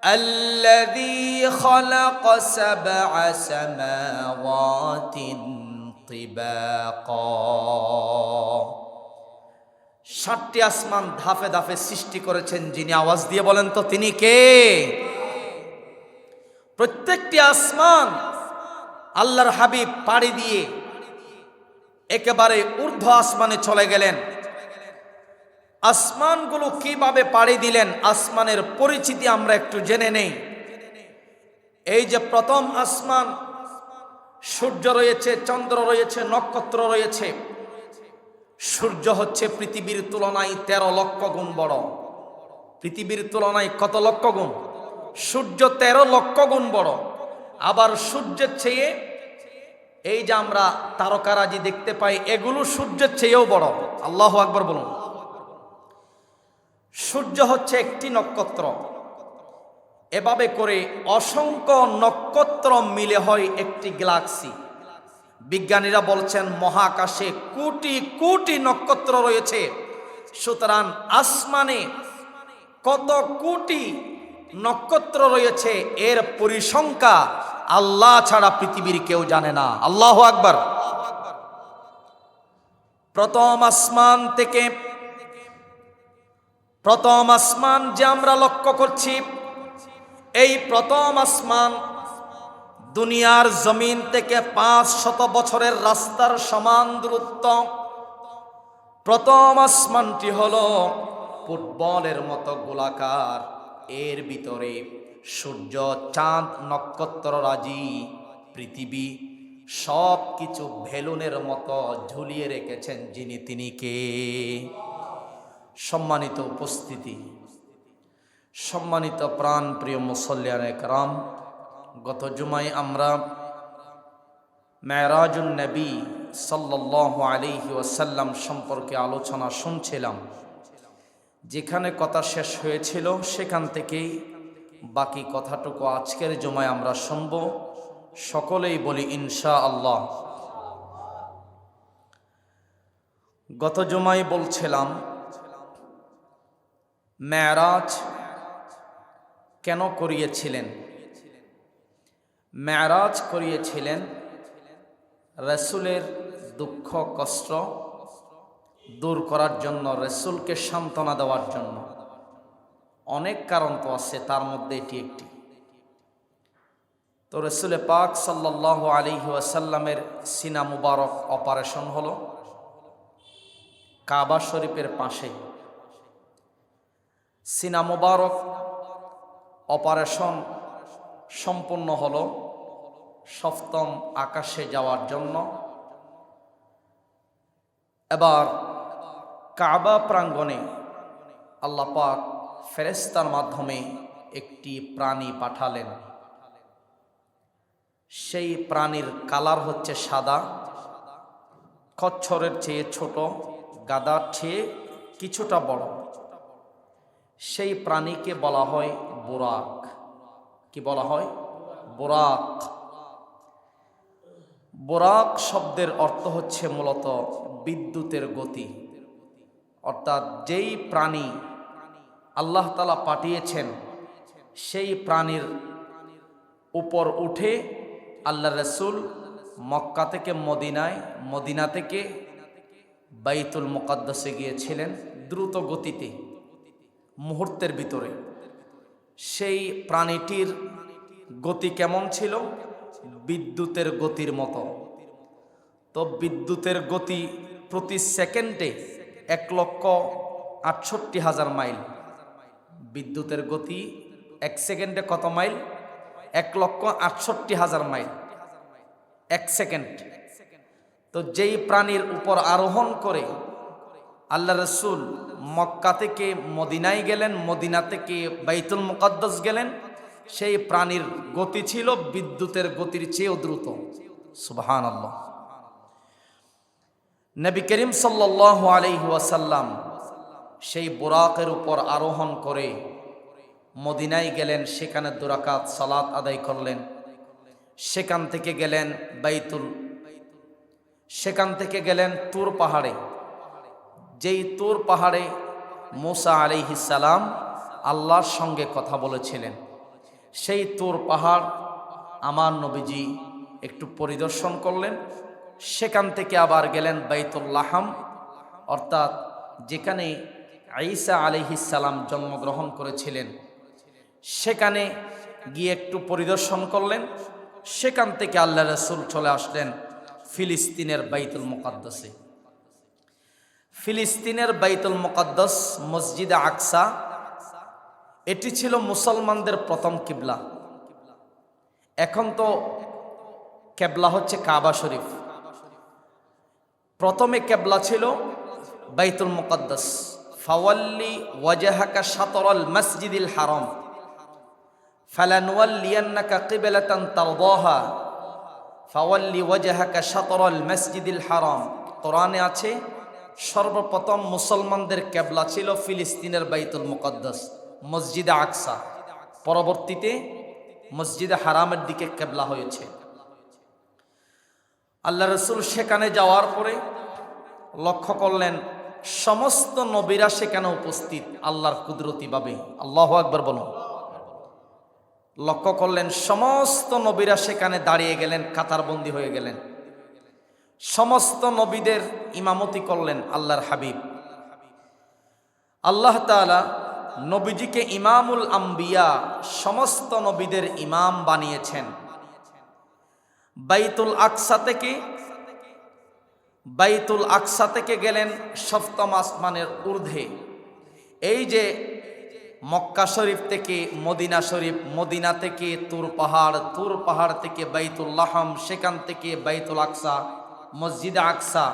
الذي خلق سبع سماوات طباقا। 7টি আসমান ধাপে ধাপে সৃষ্টি করেছেন যিনি, আওয়াজ দিয়ে বলেন তো তিনি কে? প্রত্যেকটি আসমান আল্লাহর হাবিব পাড়ি দিয়ে একেবারে ঊর্ধ্ব আসমানে চলে গেলেন। আসমানগুলো কিভাবে পাড়ি দিলেন, আসমানের পরিচিতি আমরা একটু জেনে নেই। এই যে প্রথম আসমান, সূর্য রয়েছে, চন্দ্র রয়েছে, নক্ষত্র রয়েছে। সূর্য হচ্ছে পৃথিবীর তুলনায় 13 লক্ষ গুণ বড়। পৃথিবীর তুলনায় কত লক্ষ গুণ? সূর্য 13 লক্ষ গুণ বড়। আবার সূর্যের চেয়ে এই যে আমরা তারকারাজি দেখতে পাই, এগুলো সূর্যের চেয়েও বড়। আল্লাহু আকবার বলুন। সূর্য হচ্ছে একটি নক্ষত্র। এভাবে করে অসংখ্য নক্ষত্র মিলে হয় একটি গ্যালাক্সি। বিজ্ঞানীরা বলছেন মহাকাশে কোটি কোটি নক্ষত্র রয়েছে। সুতরাং আসমানে কত কোটি নক্ষত্র রয়েছে এর পরিসংখ্যা আল্লাহ ছাড়া পৃথিবীর কেউ জানে না। আল্লাহু আকবার। প্রথম আসমান যে আমরা লক্ষ্য করছি, এই প্রথম আসমান দুনিয়ার জমিন থেকে 500 বছরের রাস্তার সমান দূরত্ব। প্রথম আসমানটি হলো ফুটবলের মতো গোলাকার। এর ভিতরে সূর্য, চাঁদ, নক্ষত্ররাজি, পৃথিবী সব কিছু বেলুনের মতো ঝুলিয়ে রেখেছেন যিনি, তিনি কে? সম্মানিত উপস্থিতি, সম্মানিত প্রাণ প্রিয় মুসল্লিয়ানে কেরাম, গত জুমায় আমরা মেরাজুন নবী সাল্লাল্লাহু আলাইহি ওয়াসাল্লাম সম্পর্কে আলোচনা শুনছিলাম। যেখানে কথা শেষ হয়েছিল সেখান থেকেই বাকি কথাটুকু আজকের জুমায় আমরা শুনব। সকলেই বলি ইনশাআল্লাহ। গত জুমায় বলছিলাম মেরাজ কেন করিয়েছিলেন। মেরাজ করিয়েছিলেন রাসূলের দুঃখ কষ্ট দূর করার জন্য, রাসূলকে সান্ত্বনা দেওয়ার জন্য। অনেক কারণ তো আছে, তার মধ্যে এটি একটি। তো রাসূল পাক সাল্লাল্লাহু আলাইহি ওয়াসাল্লামের সিনা মুবারক অপারেশন হলো কাবা শরীফের পাশে। সিনা মুবারক অপারেশন সম্পূর্ণ হলো 7ম আকাশে যাওয়ার জন্য। এবার কাবা প্রাঙ্গণে আল্লাহ পাক ফেরেশতার মাধ্যমে একটি প্রাণী পাঠালেন। সেই প্রাণীর কালার হচ্ছে সাদা, কচ্ছরের চেয়ে ছোট, গাধার চেয়ে কিছুটা বড়। সেই প্রাণীকে বলা হয় বুরাক। কি বলা হয়? বুরাক। বুরাক শব্দের অর্থ হচ্ছে মূলত বিদ্যুতের গতি। অর্থাৎ যেই প্রাণী আল্লাহ তাআলা পাঠিয়েছেন সেই প্রাণীর উপর উঠে আল্লাহ রাসূল মক্কা থেকে মদিনায়, মদিনা থেকে বাইতুল মুকাদ্দাসে গিয়েছিলেন দ্রুত গতিতে, মুহূর্তের ভিতরে। সেই প্রাণীটির গতি কেমন ছিল? বিদ্যুতের গতির মতো। তো বিদ্যুতের গতি প্রতি সেকেন্ডে 1,68,000 মাইল। বিদ্যুতের গতি 1 সেকেন্ডে কত মাইল? 1,68,000 mile 1 second. তো যেই প্রাণীর উপর আরোহণ করে আল্লাহ রাসূল মক্কা থেকে মদিনায় গেলেন, মদিনা থেকে বাইতুল মুকাদ্দাস গেলেন, সেই প্রাণীর গতি ছিল বিদ্যুতের গতির চেয়েও দ্রুত। সুবহানাল্লাহ। নবী করিম সাল্লাল্লাহু আলাইহি ওয়াসাল্লাম সেই বুরাকের উপর আরোহণ করে মদিনায় গেলেন। সেখানে 2 রাকাত সালাত আদায় করলেন। সেখান থেকে গেলেন সেখান থেকে গেলেন তুর পাহাড়ে। যেই তুর পাহাড়ে মুসা আলাইহিস সালাম আল্লাহর সঙ্গে কথা বলেছিলেন। সেই তুর পাহাড় আমার নবীজি একটু পরিদর্শন করলেন। সেখান থেকে আবার গেলেন বাইতুল লাহাম, অর্থাৎ যেখানে ঈসা আলাইহিস সালাম জন্মগ্রহণ করেছিলেন, সেখানে গিয়ে একটু পরিদর্শন করলেন। সেখান থেকে আল্লাহ রাসূল চলে আসলেন ফিলিস্তিনের বাইতুল মুকাদ্দাসে। ফিলিস্তিনের বাইতুল মুকাদ্দাস মসজিদে আকসা, এটি ছিল মুসলমানদের প্রথম কিবলা। এখন তো কেবলা হচ্ছে কাবা শরীফ, প্রথমে কেবলা ছিল বাইতুল মুকাদ্দাস। ফাওয়াল্লি ওয়াজহাকা শাতরাল মসজিদিল হারাম ফালানুওয়াল্লিয়ান্নাকা কিবলাতান তারদাহা ফাওয়াল্লি ওয়াজহাকা শাতরাল মসজিদিল হারাম। কোরআনে আছে সর্বপ্রথম মুসলমানদের কেবলা ছিল ফিলিস্তিনের বাইতুল মুকাদ্দাস মসজিদে আকসা, পরবর্তীতে মসজিদে হারামের দিকে কেবলা হয়েছে। আল্লাহ রাসূল সেখানে যাওয়ার পরে লক্ষ্য করলেন সমস্ত নবীরা সেখানে উপস্থিত আল্লাহর কুদরতিভাবে। আল্লাহু আকবার বলুন। লক্ষ্য করলেন সমস্ত নবীরা সেখানে দাঁড়িয়ে গেলেন, কাতারবন্দি হয়ে গেলেন। সমস্ত নবীদের ইমামতি করলেন আল্লাহর হাবিব। আল্লাহ তাআলা নবীজিকে ইমামুল আম্বিয়া, সমস্ত নবীদের ইমাম বানিয়েছেন। বাইতুল আকসা থেকে গেলেন সপ্তম আসমানের ঊর্ধ্বে। এই যে মক্কা শরীফ থেকে মদিনা শরীফ, মদিনা থেকে তুর পাহাড় থেকে বাইতুল লাহাম, সেখান থেকে বাইতুল আকসা, মসজিদে আকসা,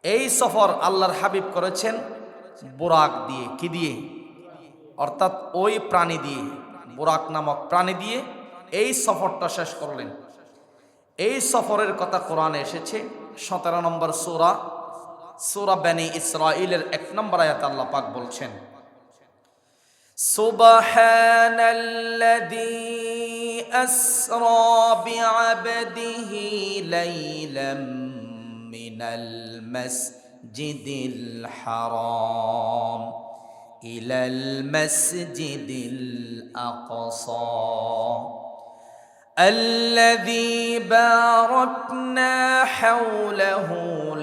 এই সফর আল্লাহর হাবিব করেছেন বুরাক দিয়ে। কি দিয়ে? অর্থাৎ ওই প্রাণী দিয়ে, বুরাক নামক প্রাণী দিয়ে এই সফরটা শেষ করলেন। এই সফরের কথা কোরআনে এসেছে 17 নম্বর সূরা বনী ইসরাঈলের 1 নম্বর আয়াতে আল্লাহ পাক বলছেন, সুবহানাল্লাযী আসরা বিআবদিহি লাইলাম মিনাল মাসজিদিল হারাম ইলাল মাসজিদিল আকসা الذي باركنا حوله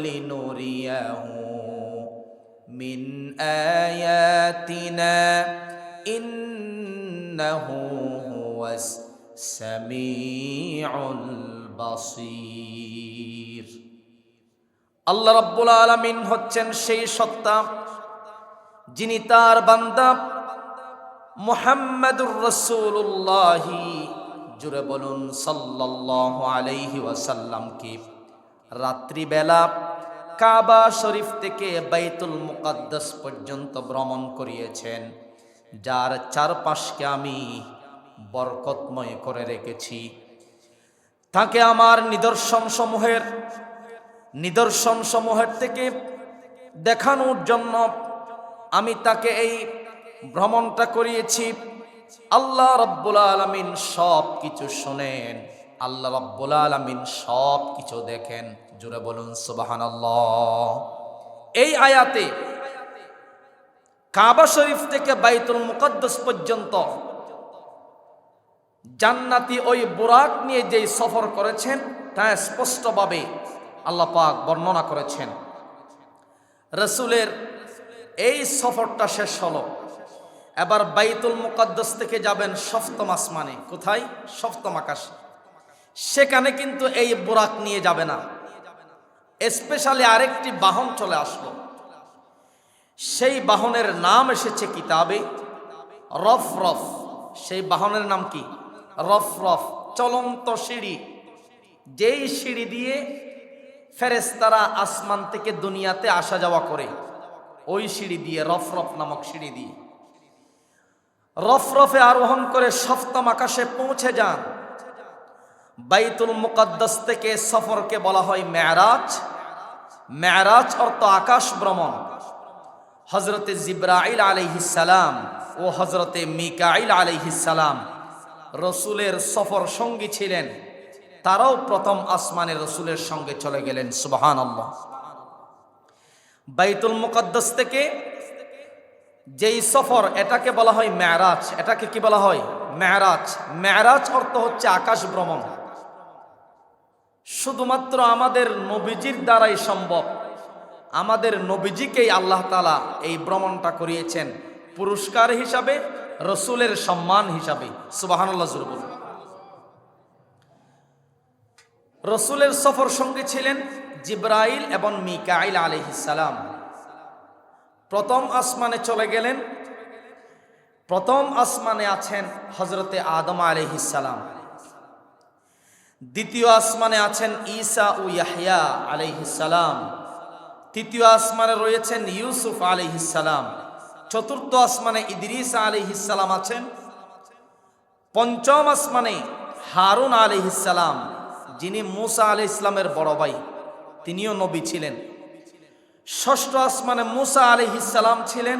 لنريه من آياتنا إنه هو السميع البصير। আল্লাহ রাব্বুল আলামিন হচ্ছেন সেই সত্তা যিনি তার বান্দা মুহাম্মাদুর রাসূলুল্লাহ, জুড়ে বলুন সাল্লাল্লাহু আলাইহি ওয়াসাল্লামকে রাত্রিবেলা কাবা শরীফ থেকে বাইতুল মুকাদ্দাস পর্যন্ত ভ্রমণ করিয়েছেন, যার চারপাশকে আমি বরকতময় করে রেখেছি। তাকে আমার নিদর্শনসমূহের থেকে দেখানোর জন্য আমি তাকে এই ভ্রমণটা করিয়েছি। আল্লাহ রাব্বুল আলামিন সব কিছু শোনেন, আল্লাহ রাব্বুল আলামিন সব কিছু দেখেন। জোরে বলুন সুবহানাল্লাহ। এই আয়াতে কাবা শরীফ থেকে বাইতুল মুকাদ্দাস পর্যন্ত জান্নাতি ওই বুরাক নিয়ে যেই সফর করেছেন তা স্পষ্টভাবে আল্লাহ পাক বর্ণনা করেছেন। রাসূলের এই সফরটা শেষ হলো, এবার বাইতুল মুকাদ্দাস থেকে যাবেন সপ্তম আসমানে। কোথায়? সপ্তম আকাশে। সেখানে কিন্তু এই বুরাক নিয়ে যাবে না, স্পেশালি আরেকটি বাহন চলে আসলো। সেই বাহনের নাম এসেছে কিতাবে রফরফ। সেই বাহনের নাম কি? রফরফ, চলন্ত সিঁড়ি। যেই সিঁড়ি দিয়ে ফেরেশতারা আসমান থেকে দুনিয়াতে আসা যাওয়া করে, ওই সিঁড়ি দিয়ে, রফরফ নামক সিঁড়ি দিয়ে রফরফে আরোহণ করে সপ্তম আকাশে পৌঁছে যান। বাইতুল মুকাদ্দাস থেকে সফরকে বলা হয় মেরাজ। মেরাজ অর্থ আকাশ ভ্রমণ। হযরতে জিবরাইল আলাইহিস সালাম ও হযরতে মিকাইল আলাইহিস সালাম রাসূলের সফর সঙ্গী ছিলেন। তারাও প্রথম আসমানে রাসূলের সঙ্গে চলে গেলেন। সুবহানাল্লাহ। বাইতুল মুকাদ্দাস থেকে যেই সফর এটাকে বলা হয় মেরাজ। এটাকে কি বলা হয়? মেরাজ। মেরাজ অর্থ হচ্ছে আকাশ ভ্রমণ। শুধুমাত্র আমাদের নবীজির দ্বারাই সম্ভব। আমাদের নবীজিকেই আল্লাহ তাআলা এই ভ্রমণটা করিয়েছেন পুরস্কার হিসাবে, রসুলের সম্মান হিসাবে। সুবহানাল্লাহ জোরে বলুন। রসুলের সফর সঙ্গে ছিলেন জিবরাইল এবং মিকাইল আলাইহিস সালাম। প্রথম আসমানে চলে গেলেন। প্রথম আসমানে আছেন হযরতে আদম আলাইহিস সালাম। দ্বিতীয় আসমানে আছেন ঈসা ও ইয়াহইয়া আলাইহিস সালাম। তৃতীয় আসমানে রয়েছেন ইউসুফ আলাইহিস সালাম। চতুর্থ আসমানে ইদ্রিস আলাইহিস সালাম আছেন। পঞ্চম আসমানে হারুন আলাইহিস সালাম, যিনি মূসা আলাইহিস সালামের বড় ভাই, তিনিও নবী ছিলেন। ষষ্ঠ আসমানে মূসা আলাইহিস সালাম ছিলেন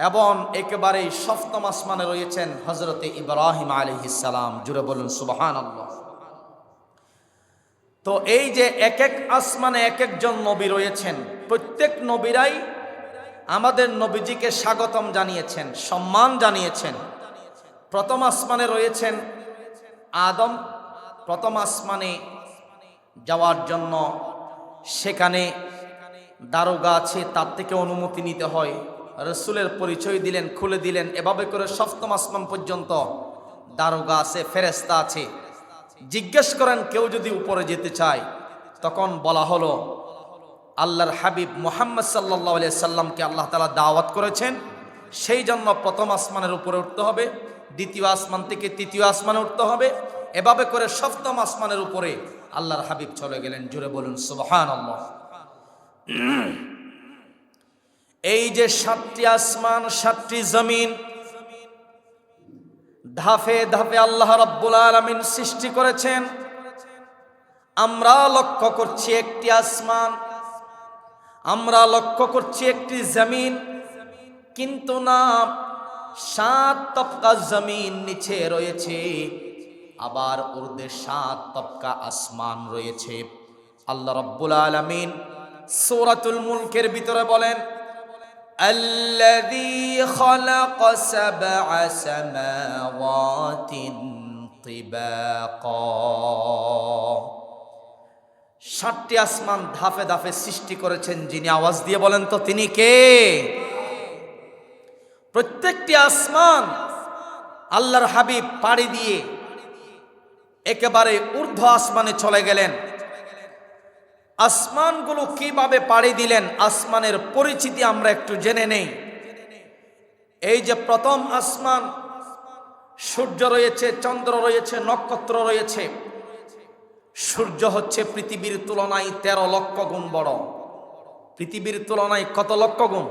এবং একেবারে সপ্তম আসমানে রয়েছেন হযরতে ইব্রাহিম আলাইহিস সালাম। জুড়ে বলুন সুবহানাল্লাহ। তো এই যে এক এক আসমানে এক একজন নবী রয়েছেন, প্রত্যেক নবীরাই আমাদের নবীজিকে স্বাগতম জানিয়েছেন, সম্মান জানিয়েছেন। প্রথম আসমানে রয়েছেন আদম। প্রথম আসমানে যাওয়ার জন্য সেখানে দারোগা আছে, তার থেকে অনুমতি নিতে হয়। রসুলের পরিচয় দিলেন, খুলে দিলেন। এভাবে করে সপ্তম আসমান পর্যন্ত দারোগা আছে, ফেরেশতা আছে। জিজ্ঞেস করেন কেউ যদি উপরে যেতে চায়, তখন বলা হলো আল্লাহর হাবিব মুহাম্মদ সাল্লাল্লাহু আলাইহি সাল্লামকে আল্লাহ তাআলা দাওয়াত করেছেন, সেই জন্য প্রথম আসমানের উপরে উঠতে হবে, দ্বিতীয় আসমান থেকে তৃতীয় আসমানে উঠতে হবে। এভাবে করে সপ্তম আসমানের উপরে আল্লাহর হাবিব চলে গেলেন। জুড়ে বলুন সুবহানাল্লাহ। এই যে 7টি আসমান, 7টি জমিন, ধাপে ধাপে আল্লাহ রাব্বুল আলামিন সৃষ্টি করেছেন। আমরা লক্ষ্য করছি একটি আসমান, আমরা লক্ষ্য করছি একটি জমিন, কিন্তু না, 7 তবকা জমিন নিচে রয়েছে, আবার ঊর্ধ্বে 7 তবকা আসমান রয়েছে। আল্লাহ রাব্বুল আলামিন সূরাতুল মুলকের ভিতরে বলেন, আল্লাযী খালাকা সাবআ সামাওয়াতিন তিবাকা। 7টি আসমান ধাপে ধাপে সৃষ্টি করেছেন যিনি। আওয়াজ দিয়ে বলেন তো তিনি কে? প্রত্যেকটি আসমান আল্লাহর হাবিব পাড়ি দিয়ে একেবারে ঊর্ধ্ব আসমানে চলে গেলেন। আসমানগুলো কিভাবে পাড়ি দিলেন, আসমানের পরিচিতি আমরা একটু জেনে নেই। এই যে প্রথম আসমান, সূর্য রয়েছে, চন্দ্র রয়েছে, নক্ষত্র রয়েছে। সূর্য হচ্ছে পৃথিবীর তুলনায় 13 লক্ষ গুণ বড়। পৃথিবীর তুলনায় কত লক্ষ গুণ?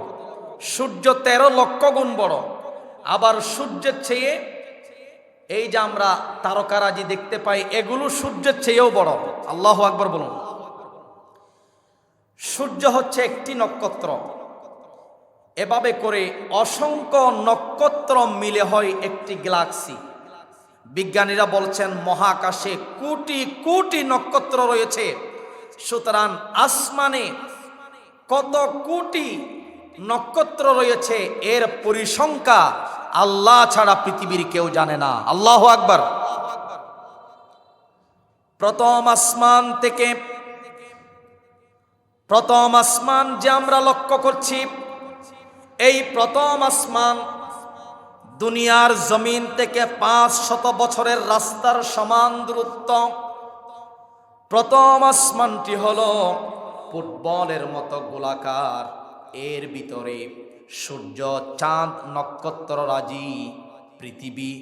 সূর্য 13 লক্ষ গুণ বড়। আবার সূর্যের চেয়ে এই যে আমরা তারকারাজি দেখতে পাই, এগুলো সূর্যের চেয়েও বড়। আল্লাহু আকবার বলুন। সূর্য হচ্ছে একটি নক্ষত্র। এভাবে করে অসংখ্য নক্ষত্র মিলে হয় একটি গ্যালাক্সি। বিজ্ঞানীরা বলছেন মহাকাশে কোটি কোটি নক্ষত্র রয়েছে। সুতরাং আসমানে কত কোটি নক্ষত্র রয়েছে, এর পরিসংখ্যা আল্লাহ ছাড়া পৃথিবীর কেউ জানে না। আল্লাহু আকবার। প্রথম আসমান থেকে, প্রথম আসমান যে আমরা লক্ষ্য করছি, এই প্রথম আসমান দুনিয়ার জমিন থেকে 500 বছরের রাস্তার সমান দূরত্ব। প্রথম আসমানটি হলো ফুটবলের মতো গোলাকার। এর ভিতরে সূর্য, চাঁদ, নক্ষত্র রাজি, পৃথিবী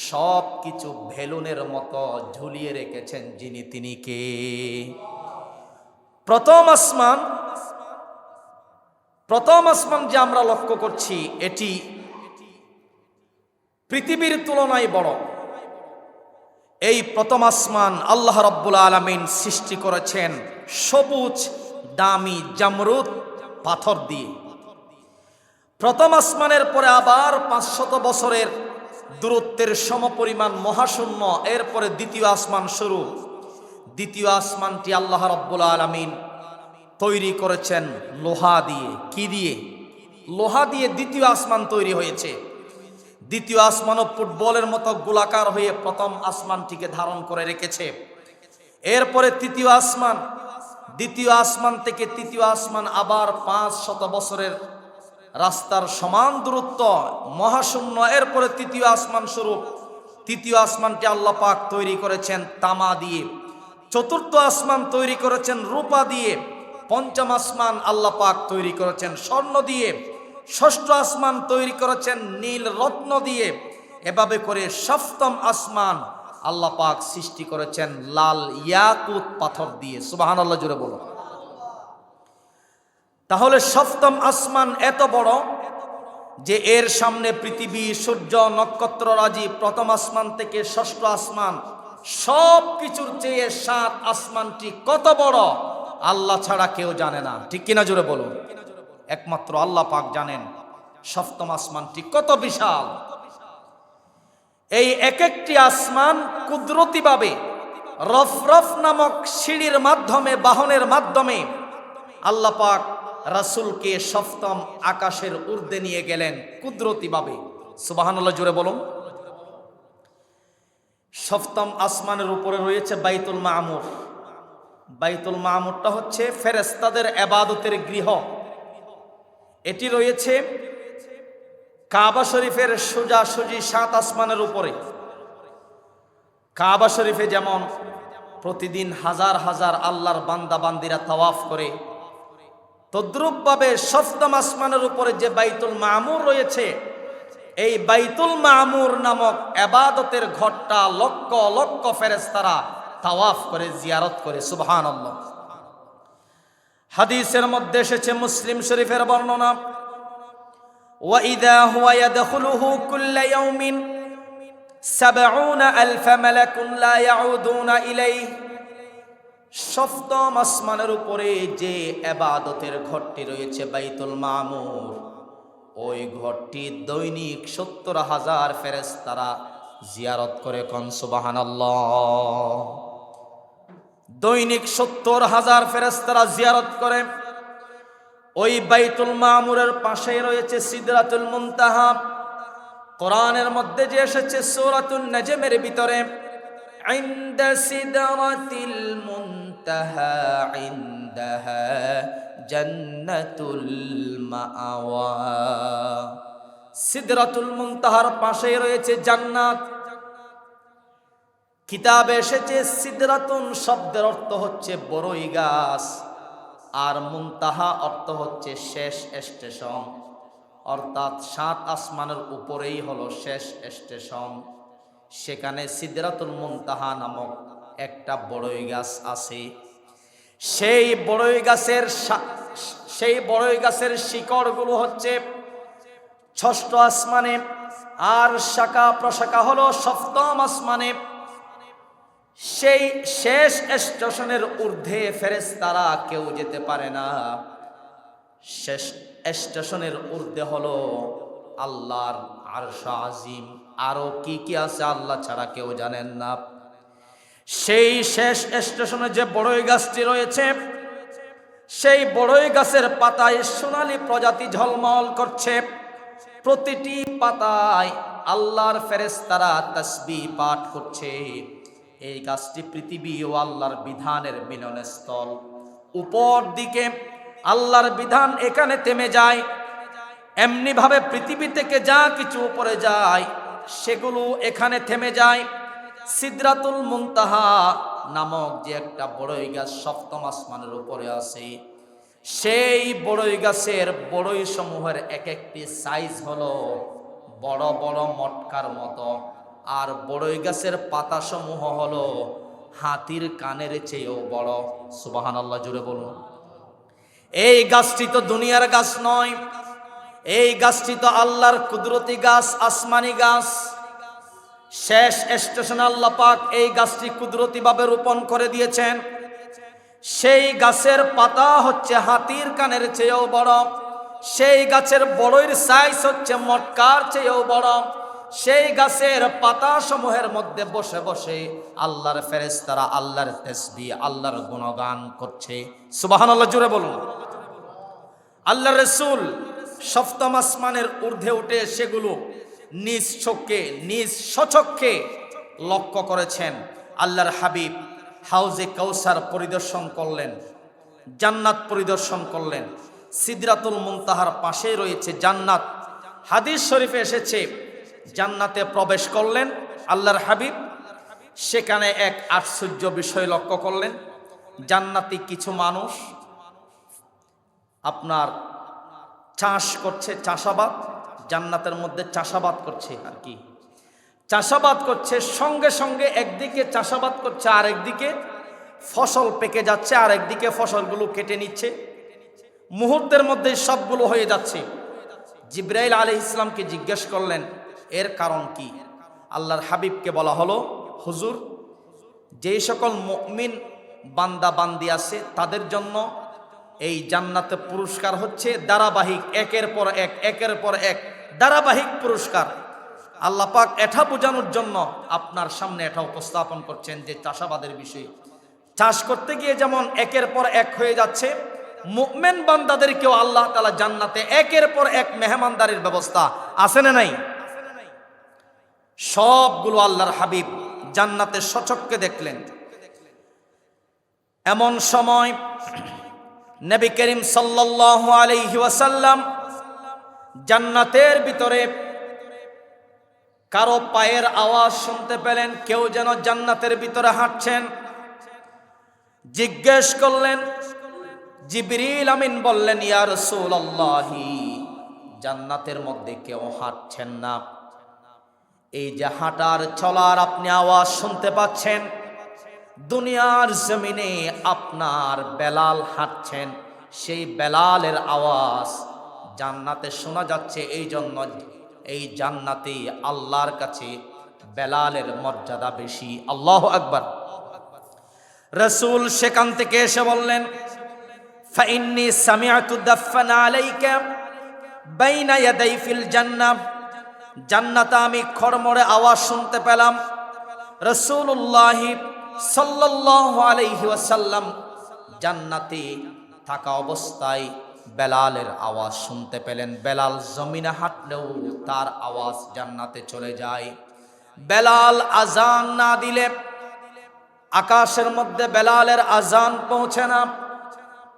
সব কিছু বেলুনের মতো ঝুলিয়ে রেখেছেন যিনি, তিনি কে? প্রথম আসমান। প্রথম আসমান যে আমরা লক্ষ্য করছি, এটি পৃথিবীর তুলনায় বড়। এই প্রথম আসমান আল্লাহ রাব্বুল আলামিন সৃষ্টি করেছেন সবুজ দামি জামরুদ পাথর দিয়ে। প্রথম আসমানের পরে আবার 500 বছরের দূরত্বের সমপরিমাণ মহাশূন্য। এরপরে দ্বিতীয় আসমান শুরু। দ্বিতীয় আসমানটি আল্লাহ রাব্বুল আলামিন তৈরি করেছেন লোহা দিয়ে। কি দিয়ে? লোহা দিয়ে দ্বিতীয় আসমান তৈরি হয়েছে। দ্বিতীয় আসমানও ফুটবলের মতো গোলাকার হয়ে প্রথম আসমানটিকে ধারণ করে রেখেছে। এরপরে তৃতীয় আসমান, দ্বিতীয় আসমান থেকে তৃতীয় আসমান আবার 500 বছরের রাস্তার সমান দূরত্ব, মহাশূন্য। এরপরে তৃতীয় আসমান স্বরূপ তৃতীয় আসমানটি আল্লাহ পাক তৈরি করেছেন তামা দিয়ে, চতুর্থ আসমান তৈরি করেছেন রূপা দিয়ে, পঞ্চম আসমান আল্লাহ পাক তৈরি করেছেন স্বর্ণ দিয়ে, ষষ্ঠ আসমান তৈরি করেছেন নীল রত্ন দিয়ে। এভাবে করে সপ্তম আসমান আল্লাহ পাক সৃষ্টি করেছেন লাল ইয়াকুত পাথর দিয়ে। সুবহানাল্লাহ জোরে বলো। তাহলে সপ্তম আসমান এত বড় যে এর সামনে পৃথিবী, সূর্য, নক্ষত্ররাজি, প্রথম আসমান থেকে ষষ্ঠ আসমান সব কিছুর চেয়ে 7 আসমানটি কত বড় আল্লাহ ছাড়া কেউ জানে না। ঠিক কিনা জোরে বলুন। একমাত্র আল্লাহ পাক জানেন সপ্তম আসমানটি কত বিশাল। এই এক একটি আসমান কুদরতিভাবে রফরফ নামক সিঁড়ির মাধ্যমে, বাহনের মাধ্যমে আল্লাহ পাক রাসূলকে সপ্তম আকাশের ঊর্ধ্বে নিয়ে গেলেন কুদরতিভাবে। সুবহানাল্লাহ জোরে বলুন। সপ্তম আসমানের উপরে রয়েছে বাইতুল মামুর। বাইতুল মামুরটা হচ্ছে ফেরেশতাদের ইবাদতের গৃহ। এটি রয়েছে কাবা শরীফের সোজাসুজি 7 আসমানের উপরে। কাবা শরীফে যেমন প্রতিদিন হাজার হাজার আল্লাহর বান্দা বান্দিরা তাওয়াফ করে, তদ্রূপভাবে সপ্তম আসমানের উপরে যে বাইতুল মামুর রয়েছে, এই বাইতুল মামুর নামক ইবাদতের ঘরটা লক্ষ লক্ষ ফেরেশতারা তাওয়াফ করে, জিয়ারত করে। সুবহানাল্লাহ। হাদিসের মধ্যে এসেছে, মুসলিম শরীফের বর্ণনা, ওয়াইদা হুয়া ইয়াদখুলুহু কুল্লা ইয়াউমিন ৭০,০০০ মালাকুন লা ইয়াউদুনা ইলাইহি। সপ্তম আসমানের উপরে যে ইবাদতের ঘরটি রয়েছে বাইতুল মামুর, ওই ঘরটি দৈনিক ৭০,০০০ ফেরেশতারা জিয়ারত করে। কোন সুবহানাল্লাহ। দৈনিক ৭০,০০০ ফেরেশতারা জিয়ারত করে। ওই বাইতুল মামুরের পাশেই রয়েছে সিদরাতুল মুনতাহা। কোরআনের মধ্যে যে এসেছে সূরাতুন নাজমের ভিতরে, ইনদা সিদরাতিল মুনতাহা ইনদাহা জান্নাতুল মাআওয়া। সিদরাতুল মুনতাহার পাশেই রয়েছে জান্নাত। কিতাবে এসেছে সিদরাতুন শব্দের অর্থ হচ্ছে বড়ই গাছ, আর মুনতাহা অর্থ হচ্ছে শেষ স্টেশন। অর্থাৎ 7 আসমানের উপরেই হলো শেষ স্টেশন। সেখানে সিদরাতুল মুনতাহা নামক একটা বড়ই গাছ আছে। সেই বড়ই গাছের শিকড়গুলো হচ্ছে 6ষ্ঠ আসমানে, আর শাখা প্রশাখা হলো 7ম আসমানে। সেই শেষ স্টেশনের ঊর্ধ্বে ফেরেশতারা কেউ যেতে পারে না। শেষ স্টেশনের ঊর্ধ্বে হলো আল্লাহর আরশ আজিম। আরো কি কি আছে আল্লাহ ছাড়া কেউ জানেন না। সেই শেষ স্টেশনে যে বড়ই গাছটি রয়েছে, সেই বড়ই গাছের পাতায় সোনালী প্রজাতি ঝলমল করছে। প্রতিটি পাতায় আল্লাহর ফেরেশতারা তাসবিহ পাঠ করছে। এই গাছটি পৃথিবী ও আল্লাহর বিধানের মিলনস্থল। উপর দিকে আল্লাহর বিধান এখানে থেমে যায়। এমনি ভাবে পৃথিবী থেকে যা কিছু উপরে যায় সেগুলো এখানে থেমে যায়। সিদরাতুল মুনতাহা নামক যে একটা বড়ই গাছ 7ম আসমানের উপরে আছে, সেই বড়ই গাছের বড়ই সমূহের এক একটি সাইজ হলো বড় বড় মটকার মতো, আর বড়ই গাছের পাতা সমূহ হলো হাতির কানের চেয়েও বড়। সুবহানাল্লাহ জুড়ে বলুন। এই গাছটি তো দুনিয়ার গাছ নয়, এই গাছটি তো আল্লাহর কুদরতি গাছ, আসমানি গাছ। শেষ স্টেশনে আল্লাহ পাক এই গাছটি কুদরতিভাবে রোপণ করে দিয়েছেন। সেই গাছের পাতা হচ্ছে হাতির কানের চেয়েও বড়। সেই গাছের বড়ইর সাইজ হচ্ছে মটকার চেয়েও বড়। সেই গাছের পাতা সমূহের মধ্যে বসে বসে আল্লাহর ফেরেশতারা আল্লাহর তাসবিহ, আল্লাহর গুণগান করছে। সুবহানাল্লাহ জোরে বলুন। আল্লাহর রাসূল সপ্তম আসমানের ঊর্ধ্বে উঠে সেগুলো নিজ চোখে নিজ স্বচক্ষে লক্ষ্য করেছেন। আল্লাহর হাবিব হাউজে কাউসার পরিদর্শন করলেন, জান্নাত পরিদর্শন করলেন। সিদরাতুল মুনতাহার পাশে রয়েছে জান্নাত। হাদিস শরীফে এসেছে জান্নাতে প্রবেশ করলেন আল্লাহর হাবিব, সেখানে এক আশ্চর্য বিষয় লক্ষ্য করলেন। জান্নাতি কিছু মানুষ আপনার চাষ করছে, চাষাবাদ, জান্নাতের মধ্যে চাষাবাদ করছে আর কি, চাষাবাদ করছে। সঙ্গে সঙ্গে একদিকে চাষাবাদ করছে, আর একদিকে ফসল পেকে যাচ্ছে, আর একদিকে ফসলগুলো কেটে নিচ্ছে। মুহূর্তের মধ্যে সবগুলো হয়ে যাচ্ছে। জিবরাইল আলাইহিস সালামকে জিজ্ঞেস করলেন এর কারণ কি? আল্লাহর হাবিবকে বলা হলো, হুজুর, যেই সকল মুমিন বান্দা বান্দি আছে তাদের জন্য এই জান্নাতে পুরস্কার হচ্ছে ধারাবাহিক, একের পর এক, একের পর এক ধারাবাহিক পুরস্কার। আল্লাহ পাক এটা বোঝানোর জন্য আপনার সামনে এটা উপস্থাপন করছেন যে চাষাবাদের বিষয়ে, চাষ করতে গিয়ে যেমন একের পর এক হয়ে যাচ্ছে, মুমিন বান্দাদেরকেও আল্লাহ তাআলা জান্নাতে একের পর এক মেহমানদারির ব্যবস্থা আছে না নাই? সবগুলো আল্লাহর হাবিব জান্নাতে সচক্ষে দেখলেন। এমন সময় নবী করিম সাল্লাল্লাহু আলাইহি ওয়াসাল্লাম জান্নাতের ভিতরে কারো পায়ের আওয়াজ শুনতে পেলেন, কেউ যেন জান্নাতের ভিতরে হাঁটছেন। জিজ্ঞেস করলেন, জিবরিল আমিন বললেন, ইয়া রাসূলুল্লাহ, জান্নাতের মধ্যে কেউ হাঁটছেন না। এই যে হাঁটার চলার আপনি আওয়াজ শুনতে পাচ্ছেন, দুনিয়ার জমিনে আপনার বেলাল হাঁটছেন, সেই বেলালের আওয়াজ জান্নাতে শোনা যাচ্ছে। এই জন্য এই জান্নাতে আল্লাহর কাছে বেলালের মর্যাদা বেশি। আল্লাহু আকবার। রাসূল সেখান থেকে এসে বললেন, ফাইন্নী সামিআতু দাফানা আলাইকা বাইনা ইয়াদাই ফিল জান্নাহ, জান্নাতে আমি খড়মড়ে আওয়াজ শুনতে পেলাম। রাসূলুল্লাহ সাল্লাল্লাহু আলাইহি ওয়াসাল্লাম জান্নাতে থাকা অবস্থায় বেলালের আওয়াজ শুনতে পেলেন। বেলাল জমিনে হাঁটলেও তার আওয়াজ জান্নাতে চলে যায়। বেলাল আজান না দিলে আকাশের মধ্যে বেলালের আজান পৌঁছে না।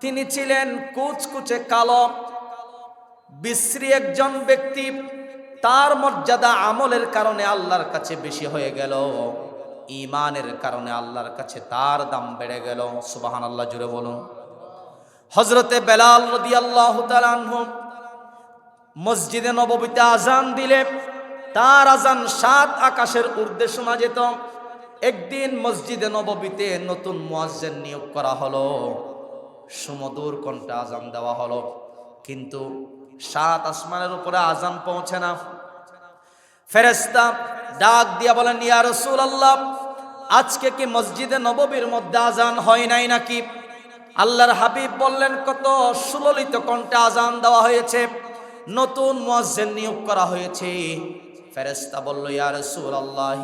তিনি ছিলেন কুচকুচে কালো বিশ্রী একজন ব্যক্তি। তার মর্যাদা আমলের কারণে আল্লাহর কাছে বেশি হয়ে গেল, ঈমানের কারণে আল্লাহর কাছে তার দাম বেড়ে গেল। সুবহানাল্লাহ, জুড়ে বলুন। হযরতে বেলাল রাদিয়াল্লাহু তাআলা আনহু মসজিদে নববীতে আজান দিলে তার আজান 7 আকাশের ঊর্ধ্বে শোনা যেত। একদিন মসজিদে নববীতে নতুন মুয়াজ্জিন নিয়োগ করা হলো, সুমধুর কণ্ঠে আজান দেওয়া হলো, কিন্তু 7 আসমানের উপরে আজান পৌঁছে না। ফেরেশতা ডাক দিয়া বলেন, ইয়া রাসূলুল্লাহ, আজকে কি মসজিদে নববীর মধ্যে আজান হয় নাই নাকি? আল্লাহর হাবিব বললেন, কত সুললিত কণ্ঠে আজান দেওয়া হয়েছে, নতুন মুয়াজ্জিন নিয়োগ করা হয়েছে। ফেরেশতা বলল, ইয়া রাসূলুল্লাহ,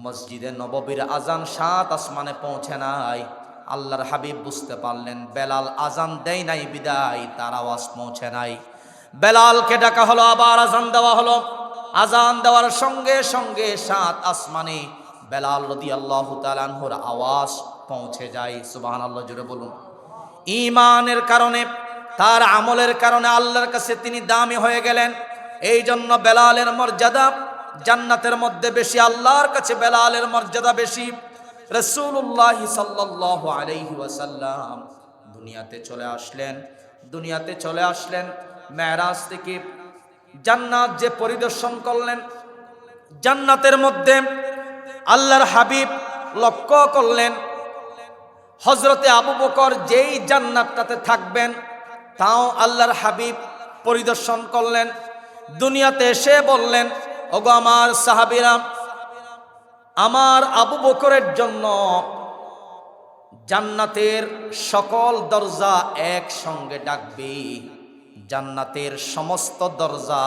মসজিদে নববীর আজান 7 আসমানে পৌঁছে নাই। আল্লাহর হাবিব বুঝতে পারলেন বেলাল আজান দেয় নাই বিদায় তার আওয়াজ পৌঁছে নাই। বেলালকে ডাকা হলো, আবার আজান দেওয়া হলো। আজান দেওয়ার সঙ্গে সঙ্গে 7 আসমানে বেলাল রাদিয়াল্লাহু তাআলা আনহুর আওয়াজ পৌঁছে যায়। সুবহানাল্লাহ, জুড়ে বলুন। ঈমানের কারণে, তার আমলের কারণে আল্লাহর কাছে তিনি দামি হয়ে গেলেন। এই জন্য বেলালের মর্যাদা জান্নাতের মধ্যে বেশি, আল্লাহর কাছে বেলালের মর্যাদা বেশি। রাসূলুল্লাহ সাল্লাল্লাহু আলাইহি ওয়াসাল্লাম দুনিয়াতে চলে আসলেন। মেরাজ থেকে জান্নাত যে পরিদর্শন করলেন, জান্নাতের মধ্যে আল্লাহর হাবিব লক্ষ্য করলেন হযরতে আবু বকর যেই জান্নাতটাতে থাকবেন তাও আল্লাহর হাবিব পরিদর্শন করলেন। দুনিয়াতে এসে বললেন, ওগো আমার সাহাবীরা, আমার আবু বকরের জন্য জান্নাতের সকল দরজা একসঙ্গে ডাকবে, জান্নাতের সমস্ত দরজা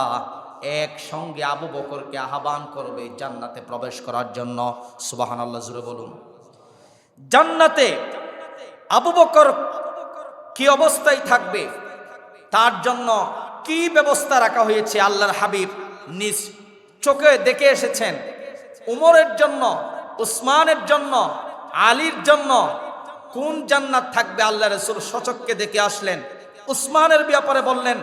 একসঙ্গে আবু বকরকে আহ্বান করবে জান্নাতে প্রবেশ করার জন্য। সুবহানাল্লাহ, জুড়ে বলুন। জান্নাতে আবু বকর কি অবস্থায় থাকবে? তার জন্য কি ব্যবস্থা রাখা হয়েছে আল্লাহর হাবিব নিজ চোখে দেখে এসেছেন। উমরের জন্য, উসমানের জন্য, আলীর জন্য কোন জান্নাত থাকবে আল্লাহ রাসূল সচক্ষে দেখে আসলেন। উসমানের ব্যাপারে বললেন,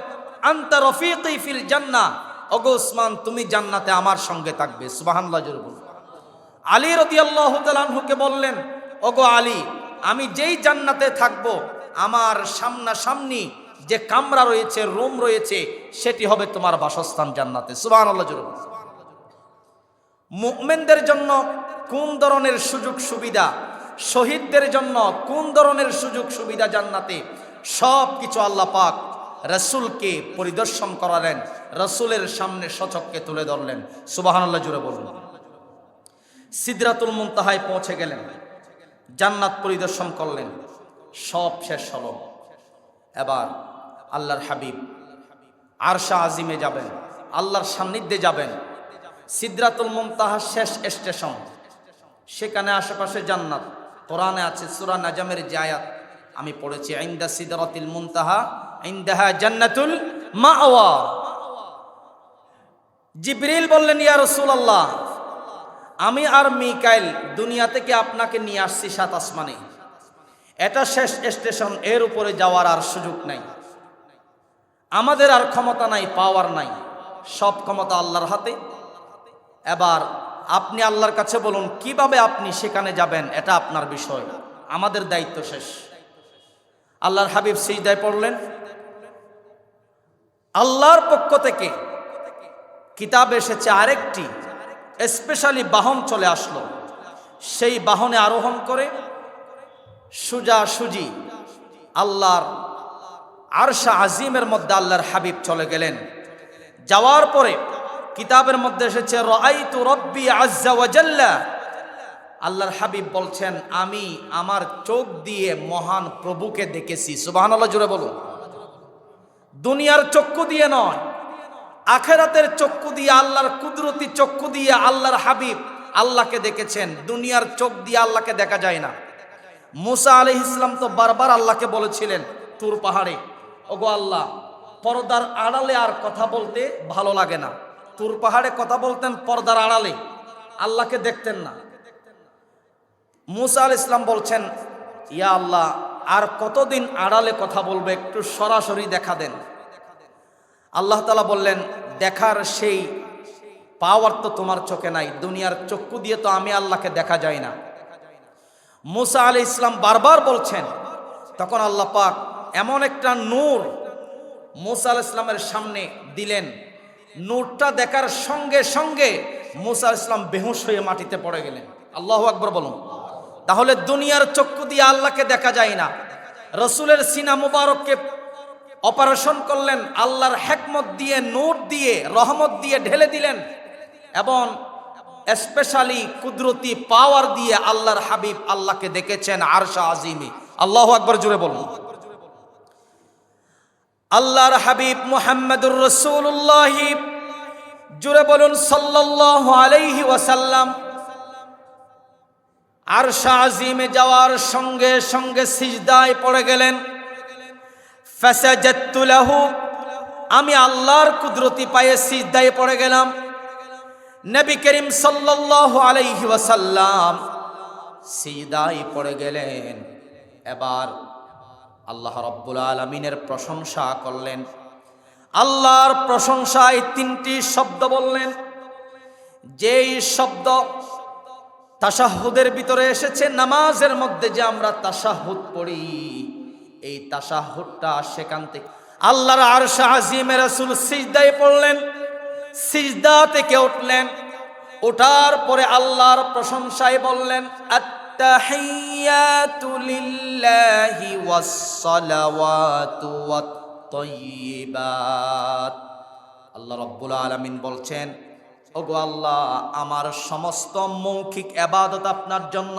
আনতা রফিকি ফিল জান্নাহ, ওগো উসমান তুমি জান্নাতে আমার সঙ্গে থাকবে। সুবহানাল্লাহ জোরে বলুন। আলী রাদিয়াল্লাহু তাআলা আনহুকে বললেন, ওগো আলী, আমি যেই জান্নাতে থাকব আমার সামনাসামনি যে কামরা রয়েছে, রুম রয়েছে, সেটি হবে তোমার বাসস্থান জান্নাতে। সুবহানাল্লাহ জোরে বলুন। মুমিনদের জন্য কোন ধরনের সুযোগ সুবিধা, শহীদদের জন্য কোন ধরনের সুযোগ সুবিধা জান্নাতে, সব কিছু আল্লাহ পাক রাসূলকে পরিদর্শন করালেন, রাসূলের সামনে সচক্ষে তুলে ধরলেন। সুবহানাল্লাহ জোরে বলুন। সিদরাতুল মুনতাহায় পৌঁছে গেলেন, জান্নাত পরিদর্শন করলেন, সব শেষ হলো। এবার আল্লাহর হাবিব আরশা আজিমে যাবেন, আল্লাহর সান্নিধ্যে যাবেন। সিদরাতুল মুনতাহা শেষ স্টেশন, সেখানে আশেপাশে জান্নাত। কোরআনে আছে সূরা নাজমের যে আয়াত আমি পড়েছি, ইনদা সিদরাতিল মুনতাহা ইনদাহা জান্নাতুল মাওয়া। জিবরিল বললেন, ইয়া রাসূলুল্লাহ, আমি আর মিকাইল দুনিয়া থেকে আপনাকে নিয়ে আসছি 7 আসমানে, এটা শেষ স্টেশন, এর উপরে যাওয়ার আর সুযোগ নাই, আমাদের আর ক্ষমতা নাই, পাওয়ার নাই, সব ক্ষমতা আল্লাহর হাতে। এবার আপনি আল্লাহর কাছে বলুন কিভাবে আপনি সেখানে যাবেন, এটা আপনার বিষয়, আমাদের দায়িত্ব শেষ। আল্লাহর হাবিব সিজদায় পড়লেন। আল্লাহর পক্ষ থেকে কিতাব এসেছে, আরেকটি স্পেশালি বাহন চলে আসলো। সেই বাহনে আরোহণ করে সোজাসুজি আল্লাহর আরশা আজিমের মধ্যে আল্লাহর হাবিব চলে গেলেন। যাওয়ার পরে কিতাবের মধ্যে এসেছে, রাআইতু রাব্বি আযজা ওয়া জাল্লা, আল্লাহর হাবিব বলছেন, আমি আমার চোখ দিয়ে মহান প্রভুকে দেখেছি। সুবহানাল্লাহ জোরে বলুন। দুনিয়ার চক্ষু দিয়ে নয়, আখেরাতের চক্ষু দিয়ে, আল্লাহর কুদরতি চক্ষু দিয়ে আল্লাহর হাবিব আল্লাহকে দেখেছেন। দুনিয়ার চোখ দিয়ে আল্লাহকে দেখা যায় না। মুসা আলাইহিস সালাম তো বারবার আল্লাহকে বলেছিলেন তুর পাহাড়ে, ওগো আল্লাহ, পর্দার আড়ালে আর কথা বলতে ভালো লাগে না। তুর পাহাড়ে কথা বলতেন পর্দার আড়ালে, আল্লাহকে দেখতেন না। মুসা আলাইহিস সালাম বলছেন, ইয়া আল্লাহ, আর কতদিন আড়ালে কথা বলবে, একটু সরাসরি দেখা দেন। আল্লাহ তাআলা বললেন, দেখার সেই পাওয়ার তো তোমার চোখে নাই, দুনিয়ার চক্ষু দিয়ে তো আমি আল্লাহকে দেখা যায় না। মুসা আলাইহিস সালাম বারবার বলছেন, তখন আল্লাহ পাক এমন একটা নূর মুসা আলাইহিস সালামের সামনে দিলেন। নূরটা দেখার সঙ্গে সঙ্গে মুসা আলাইহিস সালাম বেহুশ হয়ে মাটিতে পড়ে গেলেন। আল্লাহু আকবার বলুন। তাহলে দুনিয়ার চক্ষু দিয়ে আল্লাহকে দেখা যায় না। রাসূলের সিনা মুবারককে অপারেশন করলেন, আল্লাহর হিকমত দিয়ে, নূর দিয়ে, রহমত দিয়ে ঢেলে দিলেন, এবং স্পেশালি কুদরতি পাওয়ার দিয়ে আল্লাহর হাবিব আল্লাহকে দেখেছেন আরশা আজিমে। আল্লাহু আকবার জোরে বলুন। আল্লাহর হাবিব মুহাম্মদুর রাসূলুল্লাহ, জোরে বলুন সাল্লাল্লাহু আলাইহি ওয়াসাল্লাম, আরশা আজিমে যাওয়ার সঙ্গে সঙ্গে সিজদায় পড়ে গেলেন। ফাসাজাদতু লাহু, আমি আল্লাহর কুদরতি পায়ে সিজদায় পড়ে গেলাম। নবী করিম সাল্লাল্লাহু আলাইহি ওয়াসাল্লাম সিজদায় পড়ে গেলেন। এবার আল্লাহ রাব্বুল আলামিনের প্রশংসা করলেন। আল্লাহর প্রশংসায় 3টি শব্দ বললেন, যেই শব্দ তাশাহুদের ভিতরে এসেছে। নামাজের মধ্যে যে আমরা তাশাহুদ পড়ি, এই তাশাহুদটা সেখান থেকে। আল্লাহর আরশ আজিমে রাসূল সিজদায় পড়লেন, সিজদা থেকে উঠলেন, ওঠার পরে আল্লাহর প্রশংসায় বললেন, আত্তাহিয়াতু লিল্লাহি ওয়াস সালাওয়াতু ওয়াত তাইয়্যিবাত। আল্লাহ রাব্বুল আলামিন বলছেন, ওগো আল্লাহ, আমার সমস্ত মৌখিক ইবাদত আপনার জন্য,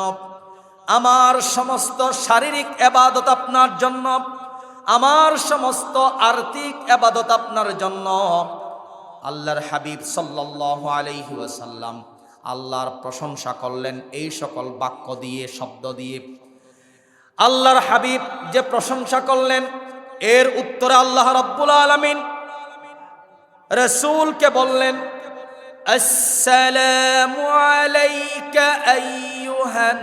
আমার সমস্ত শারীরিক ইবাদত আপনার জন্য, আমার সমস্ত আর্থিক ইবাদত আপনার জন্য। আল্লাহর হাবিব সাল্লাল্লাহু আলাইহি ওয়াসাল্লাম আল্লাহর প্রশংসা করলেন এই সকল বাক্য দিয়ে, শব্দ দিয়ে। আল্লাহর হাবিব যে প্রশংসা করলেন, এর উত্তরে আল্লাহ রাব্বুল আলামিন রাসূলকে বললেন, আসসালামু আলাইকা আইয়ুহান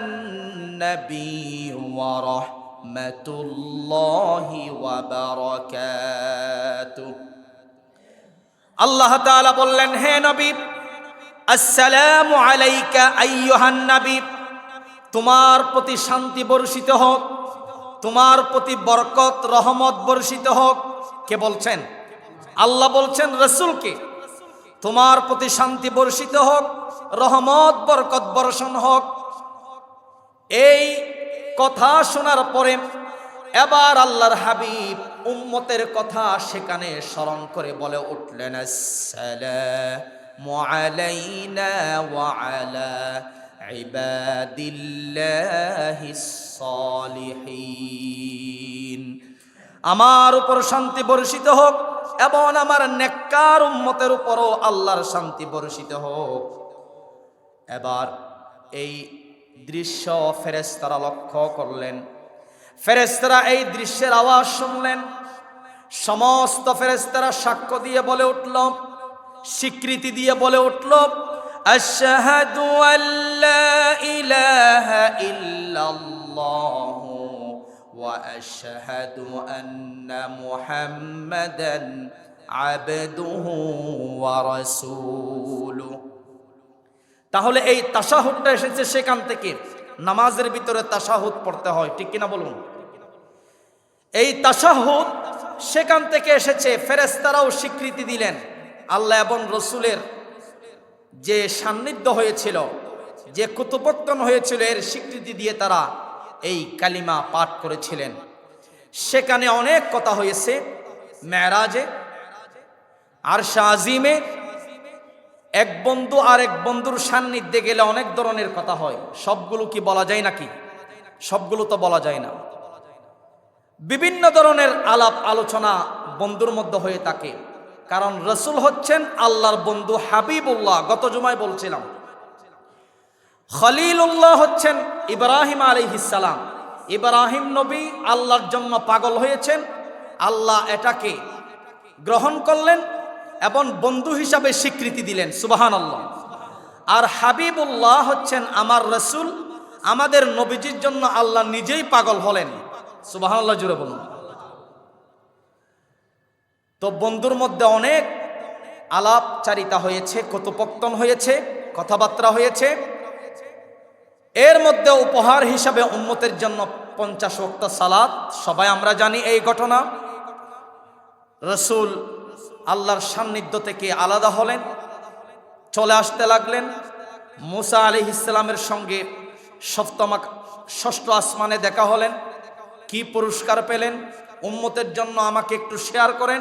নাবিয়্যু ওয়া রাহমাতুল্লাহি ওয়া বারাকাতুহু। আল্লাহ তাআলা বললেন, হে নবী, আসসালামু আলাইকা আইয়ুহান নবী, তোমার প্রতি শান্তি বর্ষিত হোক, তোমার প্রতি বরকত রহমত বর্ষিত হোক। কে বলছেন? আল্লাহ বলছেন রাসূলকে, তোমার প্রতি শান্তি বর্ষিত হোক, রহমত বরকত বর্ষণ হোক। এই কথা শোনার পরে এবার আল্লাহর হাবিব উম্মতের কথা সেখানে স্মরণ করে বলে উঠলেন, আসসালামু আলাইনা ওয়া আলা ইবাদিল্লাহিস সালিহিন। আমার উপর শান্তি বর্ষিত হোক এবং আমার নেককার উম্মতের উপরও আল্লাহর শান্তি বর্ষিত হোক। এবার এই দৃশ্য ফেরেশতারা লক্ষ্য করলেন। ফেরেশতারা এই দৃশ্যের আওয়াজ শুনলেন। সমস্ত ফেরেশতারা সাক্ষ্য দিয়ে বলে উঠল, স্বীকৃতি দিয়ে বলে উঠল, আশহাদু আল্লা ইলাহা ইল্লাল্লাহু ওয়া আশহাদু আন্না মুহাম্মাদান আবদুহু ওয়া রাসূলুহু। তাহলে এই তাশাহুদটা এসেছে সেখান থেকে। নামাজের ভিতরে তাশাহুদ পড়তে হয়, ঠিক কিনা বলুন? এই তাশাহুদ সেখান থেকে এসেছে। ফেরেশতারাও স্বীকৃতি দিলেন। আল্লাহ এবং রসুলের যে সান্নিধ্য হয়েছিল, যে কুতুবক্তন হয়েছিল, এর স্বীকৃতি দিয়ে তারা এই কালিমা পাঠ করেছিলেন। সেখানে অনেক কথা হয়েছে। মেরাজে, আরশে আজিমে এক বন্ধু আর এক বন্ধুর সান্নিধ্যে গেলে অনেক ধরনের কথা হয়। সবগুলো কি বলা যায় নাকি? সবগুলো তো বলা যায় না। বিভিন্ন ধরনের আলাপ আলোচনা বন্ধুর মধ্যে হয়ে থাকে, কারণ রসুল হচ্ছেন আল্লাহর বন্ধু হাবিবুল্লাহ। গত জুমায় বলছিলাম, খলিলুল্লাহ হচ্ছেন ইব্রাহিম আলাইহিস সালাম। ইব্রাহিম নবী আল্লাহর জন্য পাগল হয়েছেন, আল্লাহ এটাকে গ্রহণ করলেন এবং বন্ধু হিসাবে স্বীকৃতি দিলেন। সুবহানাল্লাহ। আর হাবিবুল্লাহ হচ্ছেন আমার রসুল, আমাদের নবীজির জন্য আল্লাহ নিজেই পাগল হলেন। সুবহানাল্লাহ, জুড়ে বলুন। তো বন্ধুর মধ্যে অনেক আলাপচারিতা হয়েছে, কথোপকথন হয়েছে, কথাবার্তা হয়েছে। এর মধ্যে উপহার হিসাবে উম্মতের জন্য 50 ওয়াক্ত সালাত। সবাই আমরা জানি এই ঘটনা। রসুল আল্লাহর সান্নিধ্য থেকে আলাদা হলেন, চলে আসতে লাগলেন। মুসা আলাইহিস সালামের সঙ্গে ষষ্ঠ আসমানে দেখা হলেন। কি পুরস্কার পেলেন? উম্মতের জন্য আমাকে একটু শেয়ার করেন।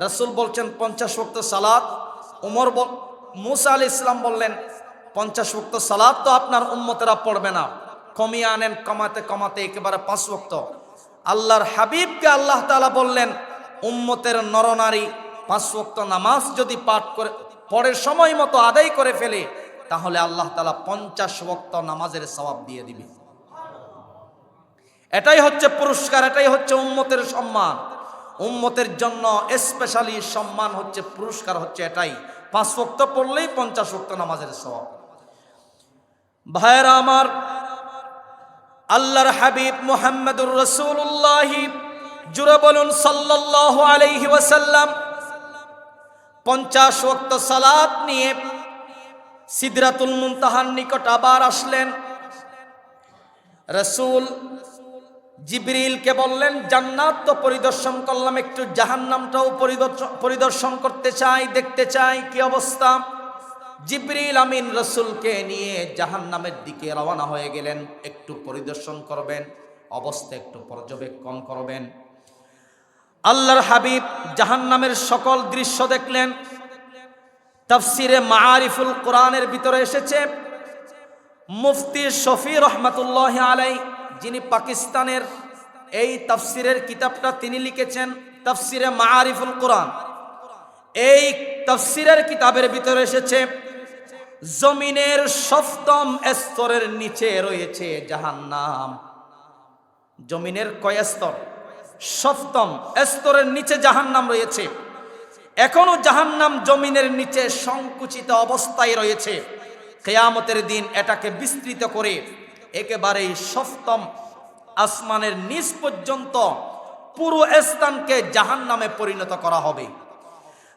রসুল বলছেন 50 ওয়াক্ত সালাত। মুসা আলাইহিস সালাম বললেন, 50 ওয়াক্ত সালাত তো আপনার উম্মতেরা পড়বে না, কমিয়ে আনেন। কমাতে কমাতে একেবারে 5 ওয়াক্ত। আল্লাহর হাবিবকে আল্লাহ তাআলা বললেন, উম্মতের নরনারী 5 ওয়াক্ত নামাজ যদি পাঠ করে পরের সময় মতো আদায় করে ফেলে, তাহলে আল্লাহ তাআলা 50 ওয়াক্ত নামাজের সওয়াব দিয়ে দিবে। এটাই হচ্ছে পুরস্কার, এটাই হচ্ছে উম্মতের সম্মান। উম্মতের জন্য স্পেশালি সম্মান হচ্ছে, পুরস্কার হচ্ছে এটাই। 5 ওয়াক্ত পড়লেই 50 ওয়াক্ত নামাজের সওয়াব। ভাইরা আমার, আল্লাহর হাবিব মুহাম্মদুর রাসূলুল্লাহ, জুড়ে বলুন সাল্লাল্লাহু আলাইহি ওয়াসাল্লাম, 50 ওয়াক্ত সালাত নিয়ে সিদরাতুল মুনতাহার নিকট আবার আসলেন। রাসূল জিবরিলকে বললেন, জান্নাত তো পরিদর্শন করলাম, একটু জাহান্নামটাও পরিদর্শন করতে চাই, দেখতে চাই কি অবস্থা। জিবরিল আমিন রাসূলকে নিয়ে জাহান্নামের দিকে রওনা হয়ে গেলেন। একটু পরিদর্শন করবেন, অবস্থা একটু পর্যবেক্ষণ করবেন। আল্লাহর হাবিব জাহান্নামের সকল দৃশ্য দেখলেন। তাফসিরে মাআরিফুল কোরআনের ভিতরে এসেছে, মুফতি শফি রহমাতুল্লাহি আলাইহি, যিনি পাকিস্তানের এই তাফসিরের কিতাবটা তিনি লিখেছেন, তাফসিরে মাআরিফুল কোরআন। এই তাফসিরের কিতাবের ভিতরে এসেছে, জমিনের 7ম স্তরের নিচে রয়েছে জাহান্নাম। জমিনের কয় স্তর? সপ্তম স্তরের নিচে জাহান্নাম রয়েছে। এখনো জাহান্নাম জমিনের নিচে সংকুচিত অবস্থায় রয়েছে। কিয়ামতের দিন এটাকে বিস্তৃত করে একেবারেই সপ্তম আসমানের নিচ পর্যন্ত পুরো স্থানকে জাহান্নামে পরিণত করা হবে।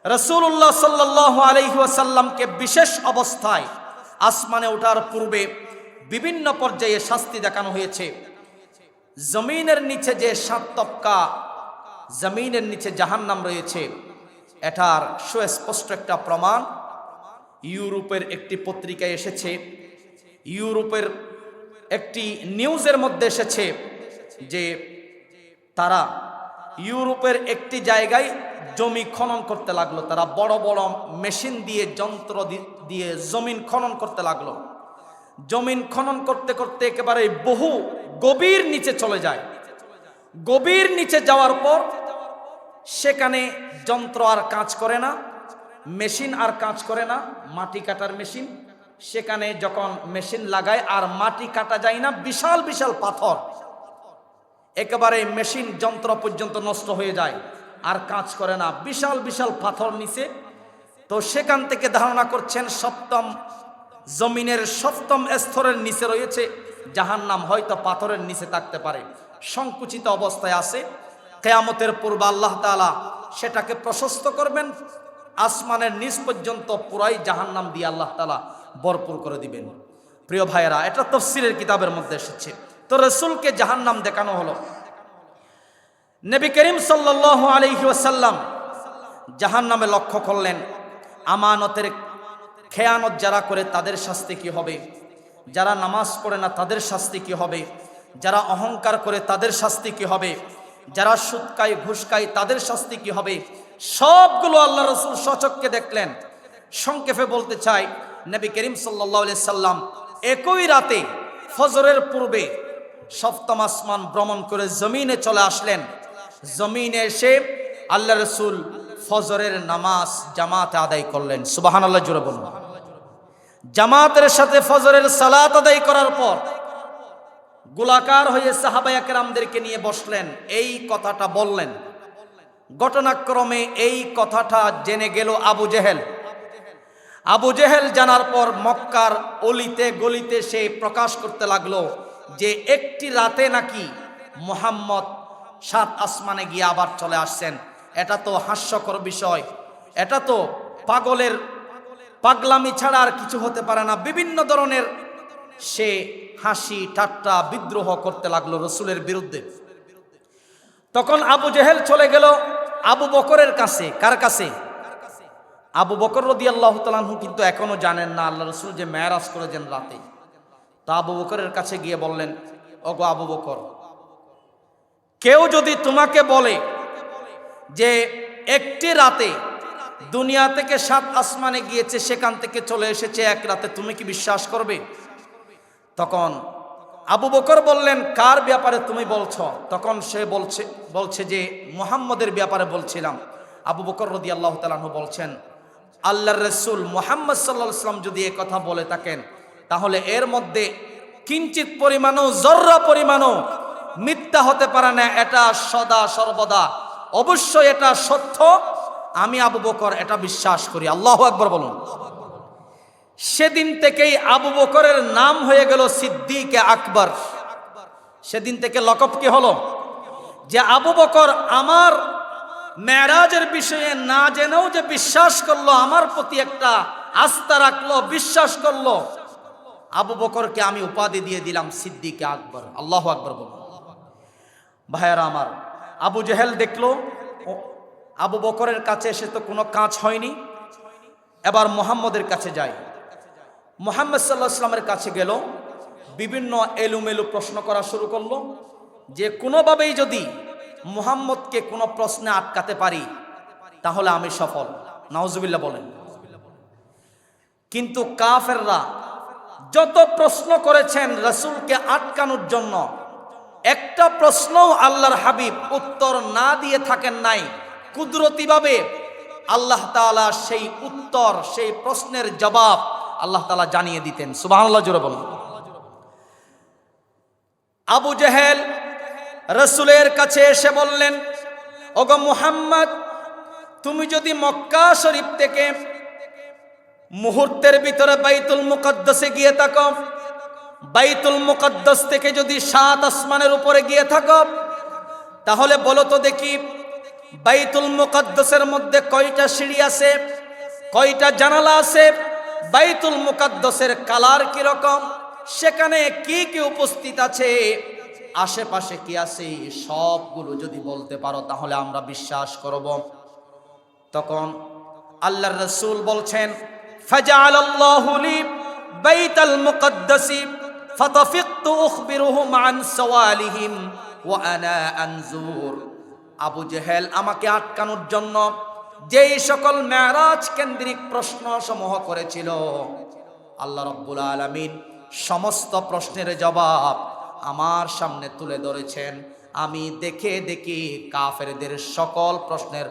রাসূলুল্লাহ সাল্লাল্লাহু আলাইহি ওয়াসাল্লামকে বিশেষ অবস্থায় আসমানে ওঠার পূর্বে বিভিন্ন পর্যায়ে শাস্তি দেখানো হয়েছে। জমিনের নিচে যে 7 তবকা জমিনের নিচে জাহান্নাম রয়েছে, এটার সুস্পষ্ট একটা প্রমাণ ইউরোপের একটি পত্রিকায় এসেছে। ইউরোপের একটি নিউজের মধ্যে এসেছে যে তারা ইউরোপের একটি জায়গায় জমি খনন করতে লাগলো। তারা বড় বড় মেশিন দিয়ে, যন্ত্র দিয়ে জমিন খনন করতে লাগলো। জমিন খনন করতে করতে একেবারে বহু গভীর নিচে চলে যায়। গভীর নিচে যাওয়ার পর সেখানে যন্ত্র আর কাজ করে না, মেশিন আর কাজ করে না, মাটি কাটার মেশিন। সেখানে যখন মেশিন লাগায় আর মাটি কাটা যায় না, বিশাল বিশাল পাথর, একেবারে মেশিন যন্ত্র পর্যন্ত নষ্ট হয়ে যায় আর কাজ করে না, বিশাল বিশাল পাথর নিচে। তো সেখান থেকে ধারণা করছেন সপ্তম জমিনের সপ্তম স্তরের নিচে রয়েছে জাহান্নাম, হয়তো পাথরের নিচে থাকতে পারে, সংকুচিত অবস্থায় আছে। কিয়ামতের পূর্বে আল্লাহ তাআলা সেটাকে প্রশস্ত করবেন, আসমানের নিচ পর্যন্ত পুরাই জাহান্নাম দিয়ে আল্লাহ তাআলা ভরপুর করে দিবেন। প্রিয় ভাইয়েরা, এটা তাফসীরের কিতাবের মধ্যে এসেছে। তো রাসূলকে জাহান্নাম দেখানো হলো। নবী করিম সাল্লাল্লাহু আলাইহি ওয়াসাল্লাম জাহান্নামে লক্ষ্য করলেন, আমানতের খেয়ানত যারা করে তাদের শাস্তি কি হবে, যারা নামাজ পড়ে না তাদের শাস্তি কি হবে, যারা অহংকার করে তাদের শাস্তি কি হবে, যারা সুদ খায় ঘুষ খায় তাদের শাস্তি কি হবে, সবগুলো আল্লাহ রাসূল সচক্ষে দেখলেন। সংক্ষেপে বলতে চাই, নবী করিম সাল্লাল্লাহু আলাইহি সাল্লাম একই রাতে ফজরের পূর্বে সপ্তম আসমান ভ্রমণ করে জমিনে চলে আসলেন। জমিনে এসে আল্লাহ রাসূল ফজরের নামাজ জামাতে আদায় করলেন। সুবহানাল্লাহ, জোরে বলুন। জামাতের সাথে ফজরের সালাত আদায় করার পর গোলাকার হয়ে সাহাবায়ে কেরামদেরকে নিয়ে বসলেন, এই কথাটা বললেন। ঘটনাক্রমে এই কথাটা জেনে গেল আবু জেহেল। আবু জেহেল জানার পর মক্কার অলিতে গলিতে সে প্রকাশ করতে লাগলো যে একটি রাতে নাকি মুহাম্মদ 7 আসমানে গিয়ে আবার চলে আসছেন। এটা তো হাস্যকর বিষয়, এটা তো পাগলের পাগলামি ছাড়া আর কিছু হতে পারে না। বিভিন্ন ধরনের সে হাসি ঠাট্টা বিদ্রোহ করতে লাগলো রাসূলের বিরুদ্ধে। তখন আবু জেহেল চলে গেল আবু বকরের কাছে। কার কাছে? আবু বকর রাদিয়াল্লাহু তাআলা আনহু কিন্তু এখনো জানেন না আল্লাহ রাসূল যে মেরাজ করেছেন রাতে। তো আবু বকরের কাছে গিয়ে বললেন, ওগো আবু বকর, কেউ যদি তোমাকে বলে যে একটি রাতে দুনিয়া থেকে 7 আসমানে গিয়েছে, সেখান থেকে চলে এসেছে এক রাতে, তুমি কি বিশ্বাস করবে? তখন আবু বকর বললেন, কার ব্যাপারে তুমি বলছো? তখন সে বলছে যে মুহাম্মদের ব্যাপারে বলছিলাম। আবু বকর রাদিয়াল্লাহু তাআলা আনহু বলছেন, আল্লাহর রাসূল মুহাম্মদ সাল্লাল্লাহু আলাইহি ওয়াসাল্লাম যদি এই কথা বলে থাকেন, তাহলে এর মধ্যে কিঞ্চিত পরিমাণও, জর্রা পরিমাণও মিথ্যা হতে পারে না। এটা সদা সর্বদা অবশ্যই এটা সত্য। আমি আবু বকর এটা বিশ্বাস করি। আল্লাহু আকবার বলুন। সেদিন থেকেই আবু বকরের নাম হয়ে গেল সিদ্দিকে আকবর। সেদিন থেকে লকব কি হলো যে আবু বকর আমার মেরাজের বিষয়ে না জেনেও যে বিশ্বাস করলো, আমার প্রতি একটা আস্থা রাখলো, বিশ্বাস করলো, আবু বকরকে আমি উপাধি দিয়ে দিলাম সিদ্দিকে আকবর। আল্লাহু আকবার বলুন। ভাইয়ারা আমার, আবু জেহেল দেখলো আবু বকরের কাছে এসে তো কোনো কাজ হয়নি, এবার মুহাম্মদের কাছে যায়। মুহাম্মদ সাল্লাল্লাহু আলাইহি ওয়াসাল্লামের কাছে গেল, বিভিন্ন এলোমেলো প্রশ্ন করা শুরু করলো যে কোনোভাবেই যদি মুহাম্মদকে কোনো প্রশ্নে আটকাতে পারি তাহলে আমি সফল। নাউজুবিল্লাহ বলেন। কিন্তু কাফেররা যত প্রশ্ন করেছেন রাসূলকে আটকানোর জন্য, একটা প্রশ্নও আল্লাহর হাবিব উত্তর না দিয়ে থাকেন নাই। কুদরতিভাবে আল্লাহ তাআলা সেই উত্তর, সেই প্রশ্নের জবাব আল্লাহ তাআলা জানিয়ে দিতেন। সুবহানাল্লাহ, জোরে বলুন। আবু জেহেল রাসূলের কাছে এসে বললেন, ওগো মুহাম্মদ, তুমি যদি মক্কা শরীফ থেকে মুহূর্তের ভিতরে বাইতুল মুকদ্দাসে গিয়ে থাকো, বাইতুল মুকদ্দাস থেকে যদি 7 আসমানের উপরে গিয়ে থাকো, তাহলে বলো তো দেখি বাইতুল মুকদ্দাসের মধ্যে কয়টা সিঁড়ি আছে, কয়টা জানালা আছে, বাইতুল মুকদ্দাসের কালার কি রকম, সেখানে কি কি উপস্থিত আছে, আশেপাশে কি আছে, সবগুলো যদি বলতে পারো তাহলে আমরা বিশ্বাস করব। তখন আল্লাহর রাসূল বলছেন, ফাজআলাল্লাহু লি বাইতাল মুকদ্দাসি ফাতাফিকতু উখবিরুহুম আন সাওয়ালিহিম ওয়া আনা আনজুর। আবু জেহেল আমাকে আটকানোর জন্য যেই সকল মেরাজ কেন্দ্রিক প্রশ্ন সমূহ করেছিল, আল্লাহ রাব্বুল আলামিন সমস্ত প্রশ্নের জবাব আমার সামনে তুলে ধরেছেন। আমি দেখে দেখে কাফেরদের সকল প্রশ্নের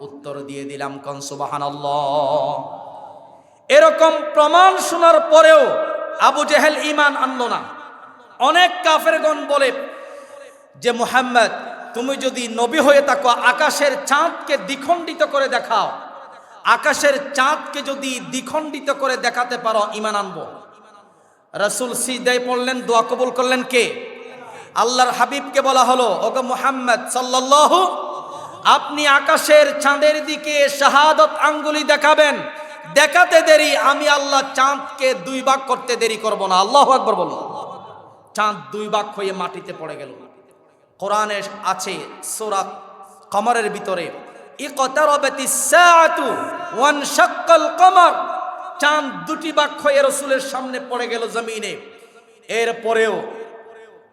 উত্তর দিয়ে দিলাম। কোন সুবহানাল্লাহ। এরকম প্রমাণ শোনার পরেও আবু জেহেল ঈমান আনলো না। অনেক কাফেরগণ বলে যে মুহাম্মদ, তুমি যদি নবী হয়ে থাকো আকাশের চাঁদকে দ্বিখণ্ডিত করে দেখাও, আকাশের চাঁদকে যদি দ্বিখণ্ডিত করে দেখাতে পারো ঈমান আনবো। রাসূল সিজদায় পড়লেন, দোয়া কবুল করলেন কে? আল্লাহর হাবিবকে বলা হলো, ওগো মুহাম্মদ সাল্লাল্লাহু, আপনি আকাশের চাঁদের দিকে শাহাদত আঙ্গুলি দেখাবেন, দেখাতে দেরি আমি আল্লাহ চাঁদকে 2 ভাগ করতে দেরি করব না। আল্লাহু আকবার বলুন। চাঁদ 2 ভাগ হয়ে মাটিতে পড়ে গেল। কোরআনে আছে সূরা কমরের ভিতরে, ইকতারাবাতিস সাআতু ওয়ানশাক্কাল কমর, চাঁদ 2টি ভাগ হয়ে রাসূলের সামনে পড়ে গেল জমিনে। এরপরেও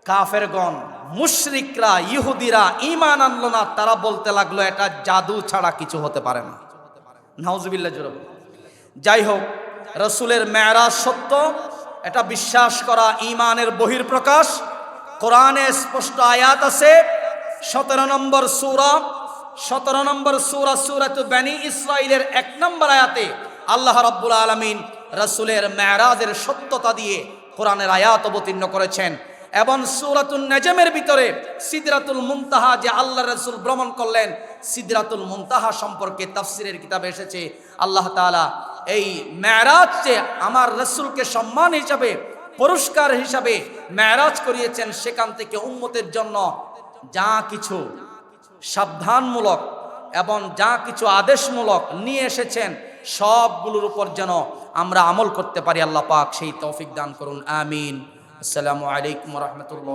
কাফেরগণ, মুশরিকরা, ইহুদিরা ঈমান আনলো না। তারা বলতে লাগলো এটা জাদু ছাড়া কিছু হতে পারে না। নাউজুবিল্লাহ জোরে। যাই হোক, রাসূলের মেরাজ সত্য, এটা বিশ্বাস করা ঈমানের বহির্প্রকাশ। কোরআনে স্পষ্ট আয়াত আছে, 17 নম্বর সূরা সূরাতু বনি ইসরাঈলের 1 নম্বর আয়াতে আল্লাহ রাব্বুল আলামিন রাসূলের মেরাজের সত্যতা দিয়ে কোরআনের আয়াত অবতীর্ণ করেছেন। এবং সূরাতুন নাজমের ভিতরে সিদরাতুল মুনতাহা যে আল্লাহ রাসূল ভ্রমণ করলেন, সিদরাতুল মুনতাহা সম্পর্কে তাফসীরের কিতাবে এসেছে আল্লাহ তাআলা এই মেরাজ যে আমার রাসূলকে সম্মান হিসাবে, পুরস্কার হিসাবে মেরাজ করিয়েছেন, সেখান থেকে উম্মতের জন্য যা কিছু সাবধানমূলক এবং যা কিছু আদেশমূলক নিয়ে এসেছেন, সবগুলোর উপর যেন আমরা আমল করতে পারি। আল্লাহ পাক সেই তৌফিক দান করুন, আমিন। আসসালামু আলাইকুম ওয়া রাহমাতুল্লাহ।